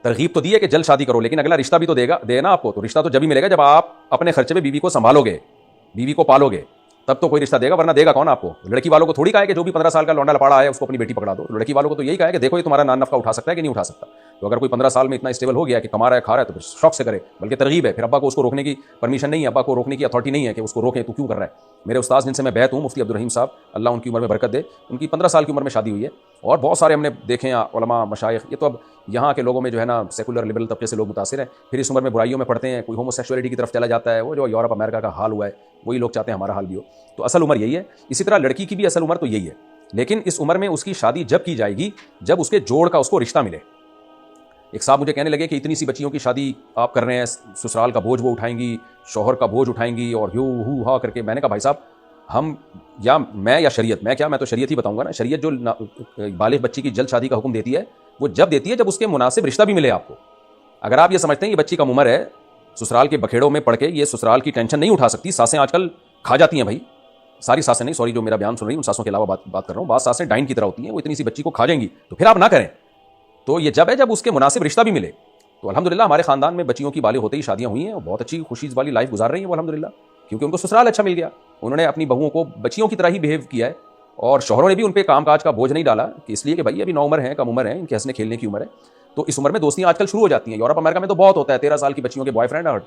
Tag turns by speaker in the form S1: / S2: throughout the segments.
S1: ترغیب تو دی ہے کہ جلد شادی کرو، لیکن اگلا رشتہ بھی تو دے نا آپ کو. تو رشتہ تو جب ہی ملے گا جب آپ اپنے خرچے پہ بیوی کو سنبھالو گے، بیوی کو پالو گے، تب تو کوئی رشتہ دے گا، ورنہ دے گا کون آپ کو؟ لڑکی والوں کو تھوڑی کہا ہے کہ جو بھی 15 سال کا لونڈا لپاڑا ہے اس کو اپنی بیٹی پکڑا دو. لڑکی والوں کو تو یہی کہا ہے کہ دیکھو یہ تمہارا نان نفقہ اٹھا سکتا ہے کہ نہیں اٹھا سکتا. تو اگر کوئی 15 سال میں اتنا اسٹیبل ہو گیا کہ کما رہا ہے کھا رہا ہے تو پھر شوق سے کرے، بلکہ ترغیب ہے. پھر ابا کو اس کو روکنے کی پرمیشن نہیں ہے، ابا کو روکنے کی اتھارٹی نہیں ہے کہ اس کو روکیں، تو کیوں کر رہا ہے. میرے استاد جن سے میں بیعت ہوں مفتی عبدالرحیم صاحب، اللہ ان کی عمر میں برکت دے، ان کی 15 سال کی عمر میں شادی ہوئی ہے. اور بہت سارے ہم نے دیکھے ہیں علماء مشائخ. یہ تو اب یہاں کے لوگوں میں جو ہے نا سیکولر لبرل طبقے سے لوگ متاثر ہیں، پھر اس عمر میں برائیوں میں پڑتے ہیں، کوئی ہومو سیکشولیٹی کی طرف چلا جاتا ہے. وہ جو یورپ امریکہ کا حال ہوا ہے وہی لوگ چاہتے ہیں ہمارا حال بھی ہو. تو اصل عمر یہی ہے. اسی طرح لڑکی کی بھی اصل عمر تو یہی ہے، لیکن اس عمر میں اس کی شادی جب کی جائے گی جب اس کے جوڑ کا اس کو رشتہ ملے. ایک صاحب مجھے کہنے لگے کہ اتنی سی بچیوں کی شادی آپ کر رہے ہیں، سسرال کا بوجھ وہ اٹھائیں گی، شوہر کا بوجھ اٹھائیں گی اور یوں ہو ہا کر کے. میں نے کہا بھائی صاحب ہم یا میں یا شریعت، میں تو شریعت ہی بتاؤں گا نا. شریعت جو بالغ بچی کی جلد شادی کا حکم دیتی ہے وہ جب دیتی ہے جب اس کے مناسب رشتہ بھی ملے آپ کو. اگر آپ یہ سمجھتے ہیں یہ بچی کم عمر ہے، سسرال کے بکھیڑوں میں پڑھ کے یہ سسرال کی ٹینشن نہیں اٹھا سکتی، ساسیں آج کل کھا جاتی ہیں بھائی، ساری ساسیں نہیں، سوری جو میرا بیان سن رہی ہیں ان ساسوں کے علاوہ بات کر رہا ہوں. بعض ساسیں ڈائن کی طرح ہوتی ہیں، وہ اتنی سی بچی کو کھا جائیں گی، تو پھر آپ نہ کریں. تو یہ جب ہے جب اس کے مناسب رشتہ بھی ملے. تو الحمدللہ ہمارے خاندان میں بچیوں کی بالغ ہوتے ہی شادیاں ہوئی ہیں اور بہت اچھی خوشی والی لائف گزار رہی ہیں وہ الحمدللہ، کیونکہ ان کو سسرال اچھا مل گیا. انہوں نے اپنی بہوؤں کو بچیوں کی طرح ہی بیہیو کیا ہے، اور شوہروں نے بھی ان پہ کام کاج کا بوجھ نہیں ڈالا کہ اس لیے کہ بھائی ابھی نو عمر ہیں، کم عمر ہیں، ان کے ہنسنے کھیلنے کی عمر ہے. تو اس عمر میں دوستیاں آج کل شروع ہو جاتی ہیں. یورپ امریکہ میں تو بہت ہوتا ہے، 13 سال کی بچیوں کے بوائے فرینڈ، اور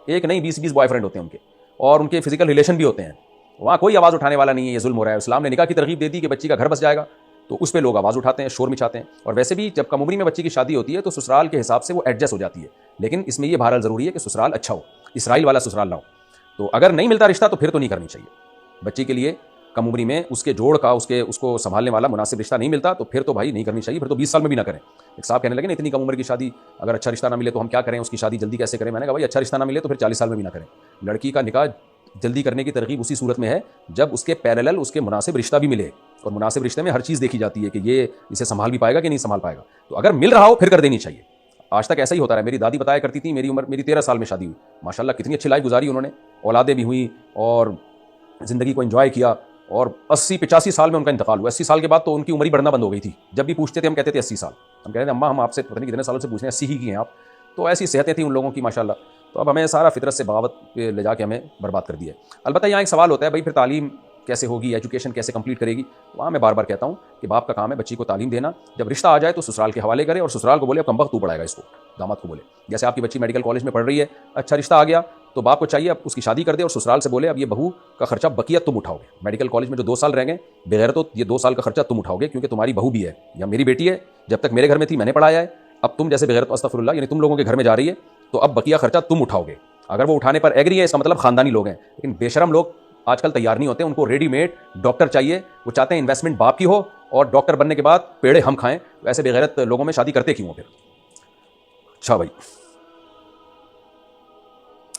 S1: ایک نہیں 20 بوائے فرینڈ ہوتے ہیں ان کے، اور ان کے فزیکل ریلیشن بھی ہوتے ہیں. وہاں کوئی آواز اٹھانے والا نہیں ہے، یہ ظلم ہو رہا ہے. اسلام نے نکاح کی ترغیب دے دی کہ بچی کا گھر بس جائے گا، تو اس پہ لوگ آواز اٹھاتے ہیں، شور مچاتے ہیں. اور ویسے بھی جب کم عمری میں بچی کی شادی ہوتی ہے تو سسرال کے حساب سے وہ ایڈجسٹ ہو جاتی ہے، لیکن اس میں یہ بہرحال ضروری ہے کہ سسرال اچھا ہو، اسرائیل والا سسرال نہ ہو. تو اگر نہیں ملتا رشتہ تو پھر تو نہیں کرنی چاہیے. بچی کے لیے کم عمری میں اس کے جوڑ کا اس کو سنبھالنے والا مناسب رشتہ نہیں ملتا تو پھر تو بھائی نہیں کرنی چاہیے، پھر تو 20 سال میں بھی نہ کریں. ایک صاحب کہنے لگے نا اتنی کم عمر کی شادی، اگر اچھا رشتہ نہ ملے تو ہم کیا کریں، اس کی شادی جلدی کیسے کریں. میں نے کہا بھائی اچھا رشتہ نہ ملے تو پھر 40 سال میں بھی نہ کریں. لڑکی کا نکاح جلدی کرنے کی ترغیب اسی صورت میں ہے جب اس کے پیرالل اس کے مناسب رشتہ بھی ملے، اور مناسب رشتے میں ہر چیز دیکھی جاتی ہے کہ یہ اسے سنبھال بھی پائے گا کہ نہیں سنبھال پائے گا. تو اگر مل رہا ہو پھر کر دینی چاہیے. آج تک ایسا ہی ہوتا رہا. میری دادی بتایا کرتی تھی، میری 13 سال میں شادی ہوئی، ماشاءاللہ کتنی اچھی لائف گزاری انہوں نے، اولادیں بھی ہوئیں اور زندگی کو انجوائے کیا. اور 80-85 سال میں ان کا انتقال ہوا. 80 سال کے بعد تو ان کی عمر ہی بڑھنا بند ہو گئی تھی. جب بھی پوچھتے تھے ہم کہتے تھے 80 سال. ہم کہتے تھے اماں ہم آپ سے پتہ نہیں کتنے سالوں سے پوچھ رہے ہیں، 80 ہی کی ہیں آپ. تو ایسی صحتیں تھیں ان لوگوں کی ماشاءاللہ. تو اب ہمیں سارا فطرت سے بغاوت پہ لے جا کے ہمیں برباد کر دیا ہے. البتہ یہاں ایک سوال ہوتا ہے بھائی پھر تعلیم کیسے ہوگی، ایجوکیشن کیسے کمپلیٹ کرے گی. وہاں میں بار بار کہتا ہوں کہ باپ کا کام ہے بچی کو تعلیم دینا. جب رشتہ آ جائے تو سسرال کے حوالے کرے، اور سسرال کو بولے اب کمبخت تو پڑھائے گا اس کو، داماد کو بولے. جیسے آپ کی بچی میڈیکل کالج میں پڑھ رہی ہے، اچھا رشتہ آ گیا تو باپ کو چاہیے اب اس کی شادی کر دے، اور سسرال سے بولے اب یہ بہو کا خرچہ بقیت تم اٹھاؤ گے. میڈیکل کالج میں جو 2 سال رہ گئے بغیر تو یہ 2 سال کا خرچہ تم اٹھاؤ گے، کیونکہ تمہاری بہو بھی ہے یا میری بیٹی ہے. جب تک میرے گھر میں تھی میں نے پڑھایا ہے، اب تم جیسے بغیر تو استغفر اللہ یعنی تم لوگوں کے گھر میں جا رہی ہے تو اب بقیہ خرچہ تم اٹھاؤ گے. اگر وہ اٹھانے پر ایگری ہے اس کا مطلب خاندانی لوگ ہیں. لیکن بے شرم لوگ آج کل تیار نہیں ہوتے، ان کو ریڈی میڈ ڈاکٹر چاہیے. وہ چاہتے ہیں انویسٹمنٹ باپ کی ہو اور ڈاکٹر بننے کے بعد پیڑے ہم کھائیں. ایسے بغیرت لوگوں میں شادی کرتے کیوں ہو پھر. اچھا بھائی،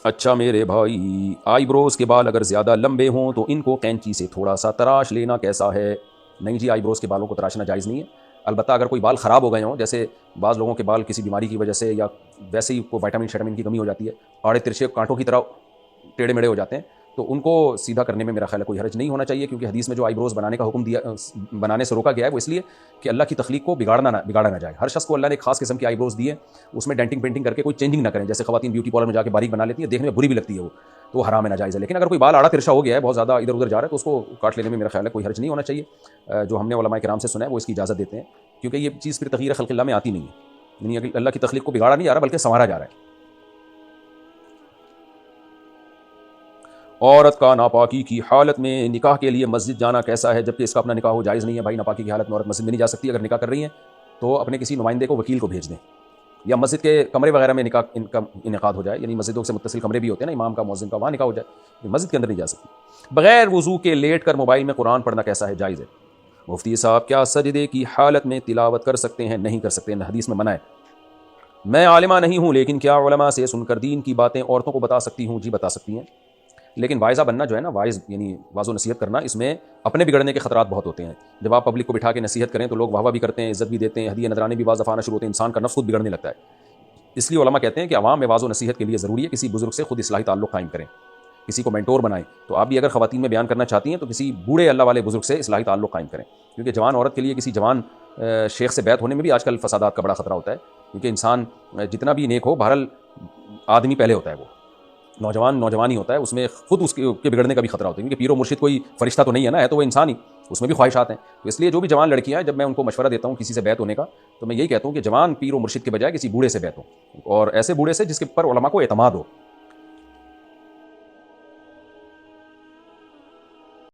S1: اچھا میرے بھائی، آئی بروز کے بال اگر زیادہ لمبے ہوں تو ان کو کینچی سے تھوڑا سا تراش لینا کیسا ہے. نہیں جی، آئی بروز کے بالوں کو تراشنا جائز نہیں ہے. البتہ اگر کوئی بال خراب ہو گئے ہوں، جیسے بعض لوگوں کے بال کسی بیماری کی وجہ سے یا ویسے ہی کوئی وائٹامن کی کمی ہو جاتی ہے، آڑے ترچھے کانٹوں کی طرح ٹیڑے میڑے ہو جاتے ہیں، تو ان کو سیدھا کرنے میں میرا خیال ہے کوئی حرج نہیں ہونا چاہیے. کیونکہ حدیث میں جو آئی بروز بنانے کا حکم دیا، بنانے سے روکا گیا ہے، وہ اس لیے کہ اللہ کی تخلیق کو بگاڑا نہ جائے. ہر شخص کو اللہ نے ایک خاص قسم کی آئی بروز دی ہے، اس میں ڈینٹنگ پینٹنگ کر کے کوئی چینجنگ نہ کریں. جیسے خواتین بیوٹی پارلر میں جا کے باریک بنا لیتی ہیں، دیکھنے میں بری بھی لگتی ہے وہ، تو وہ حرام ہے، ناجائز ہے. لیکن اگر کوئی بال آڑا ترچھا ہو گیا ہے، بہت زیادہ ادھر ادھر جا رہا ہے، تو اس کو کاٹ لینے میں میرا خیال ہے کوئی حرج نہیں ہونا چاہیے. جو ہم نے علماء کرام سے سنا ہے وہ اس کی اجازت دیتے ہیں، کیونکہ یہ چیز پھر تغییر خلق اللہ میں آتی نہیں ہے. یعنی اللہ کی تخلیق کو بگاڑا نہیں جا رہا بلکہ سنوارا جا رہا ہے. عورت کا ناپاکی کی حالت میں نکاح کے لیے مسجد جانا کیسا ہے، جبکہ اس کا اپنا نکاح ہو جائز نہیں ہے. بھائی ناپاکی کی حالت میں عورت مسجد میں نہیں جا سکتی. اگر نکاح کر رہی ہیں تو اپنے کسی نمائندے کو، وکیل کو بھیج دیں، یا مسجد کے کمرے وغیرہ میں نکاح کا انعقاد ہو جائے. یعنی مسجدوں سے متصل کمرے بھی ہوتے ہیں نا امام کا، مؤذن کا، وہاں نکاح ہو جائے. مسجد کے اندر نہیں جا سکتی. بغیر وضو کے لیٹ کر موبائل میں قرآن پڑھنا کیسا ہے، جائز ہے. مفتی صاحب کیا سجدے کی حالت میں تلاوت کر سکتے ہیں؟ نہیں کر سکتے، حدیث میں منع ہے. میں عالمہ نہیں ہوں، لیکن کیا علماء سے سن کر دین کی باتیں عورتوں کو بتا سکتی ہوں؟ جی بتا سکتی ہیں. لیکن واعظہ بننا جو ہے نا، واعظ یعنی واعظ و نصیحت کرنا، اس میں اپنے بگڑنے کے خطرات بہت ہوتے ہیں. جب آپ پبلک کو بٹھا کے نصیحت کریں تو لوگ واہ واہ بھی کرتے ہیں، عزت بھی دیتے ہیں، ہدیہ نذرانے بھی بعض دفعہ آنا شروع ہوتے ہیں، انسان کا نفس خود بگڑنے لگتا ہے. اس لیے علماء کہتے ہیں کہ عوام میں واعظ و نصیحت کے لیے ضروری ہے کسی بزرگ سے خود اصلاحی تعلق قائم کریں، کسی کو مینٹور بنائیں. تو آپ بھی اگر خواتین میں بیان کرنا چاہتی ہیں تو کسی بوڑھے اللہ والے بزرگ سے اصلاحی تعلق قائم کریں. کیونکہ جوان عورت کے لیے کسی جوان شیخ سے بیعت ہونے میں بھی آج کل فسادات کا بڑا خطرہ ہوتا ہے. کیونکہ انسان جتنا بھی نیک ہو، بہرحال آدمی پہلے ہوتا ہے، وہ نوجوان ہی ہوتا ہے، اس میں خود اس کے بگڑنے کا بھی خطرہ ہوتا ہے، کیونکہ پیر و مرشد کوئی فرشتہ تو نہیں ہے نا، ہے تو وہ انسان ہی، اس میں بھی خواہشات ہیں. تو اس لیے جو بھی جوان لڑکیاں ہیں، جب میں ان کو مشورہ دیتا ہوں کسی سے بیعت ہونے کا، تو میں یہی کہتا ہوں کہ جوان پیر و مرشد کے بجائے کسی بوڑھے سے بیعت ہو، اور ایسے بوڑھے سے جس کے پر علماء کو اعتماد ہو.